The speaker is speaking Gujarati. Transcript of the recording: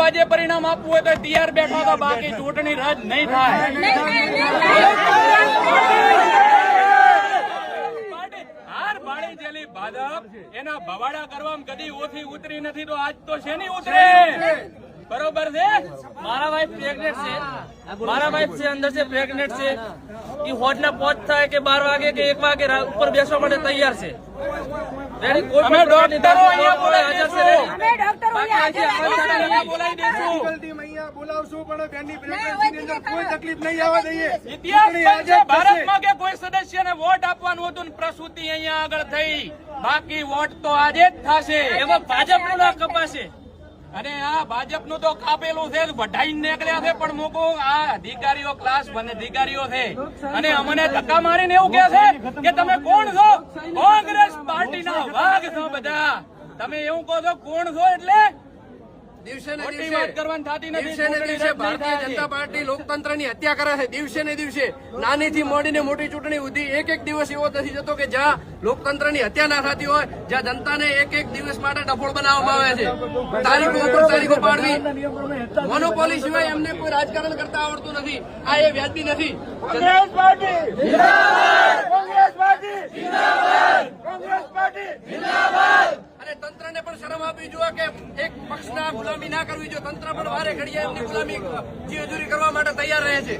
આજે પરિણામ આપવું હોય તો તૈયાર બેઠા હતા, બાકી ચૂંટણી રદ નહીં થાય. હાર ભાળી ગયેલી ભાજપ એના ભવાડા કરવામાં કદી ઓછી ઉતરી નથી, તો આજ તો શેની ઉતરે? બરોબર છે. મારા વાઇફ પ્રેગ્નેન્ટ છે, મારા વાઇફ છે અંદર છે પ્રેગ્નેન્ટ છે. એ હોટના પહોંચ થાય કે 12 વાગે કે 1 વાગે ઉપર બેસવા માટે તૈયાર છે. અમે ડોક્ટરો અહીંયા બોલાવી દઈશું. બોલાવશું પણ બેનની પ્રેગ્નન્સીની અંદર કોઈ તકલીફ નહીં આવવા દઈએ. ઇતિહાસ બનશે ભારતમાં કે કોઈ સદસ્યને વોટ આપવાનું હતું ને પ્રસૂતિ અહીંયા આગળ થઈ, બાકી વોટ તો આજે જ થશે. એમાં ભાજપનું ના કપાશે. અને આ ભાજપનું તો કાપેલું છે, વઢાઈને નીકળ્યા છે. પણ મૂકો આ અધિકારીઓ ક્લાસ 1 અધિકારીઓ છે અને અમને ધક્કા મારીને એવું કહે છે કે તમે કોણ છો? કોંગ્રેસ પાર્ટીના વાઘ છો બધા. તમે એવું કહો છો કોણ છો? એટલે દિવસે ને ખોટી વાત કરવાની થતી નથી. દિવસે ને દિવસે ભારતીય જનતા પાર્ટી લોકતંત્રની હત્યા કરે છે. દિવસે ને દિવસે નાનીથી મોડીને મોટી ચૂંટણી સુધી એક દિવસ એવો નથી જતો કે જ્યાં લોકતંત્રની હત્યા ના થતી હોય, જ્યાં જનતાને એક દિવસ માટે ડફોળ બનાવવામાં આવે છે. તારીખો ઉપર તારીખો પાડવી, મોનોપોલી સિવાય એમને કોઈ રાજકારણ કરતા આવડતું નથી. આ એ વ્યાજબી નથી. કોંગ્રેસ પાર્ટી જિંદાબાદ, કોંગ્રેસ પાર્ટી જિંદાબાદ, કોંગ્રેસ પાર્ટી જિંદાબાદ. અને તંત્રને પણ શરમ આપવી જોઈએ કે એક પક્ષના ગુલામી ના કરવી જોઈએ. તંત્ર પણ વારે ઘડીએ એમની ગુલામી હજુરી કરવા માટે તૈયાર રહે છે.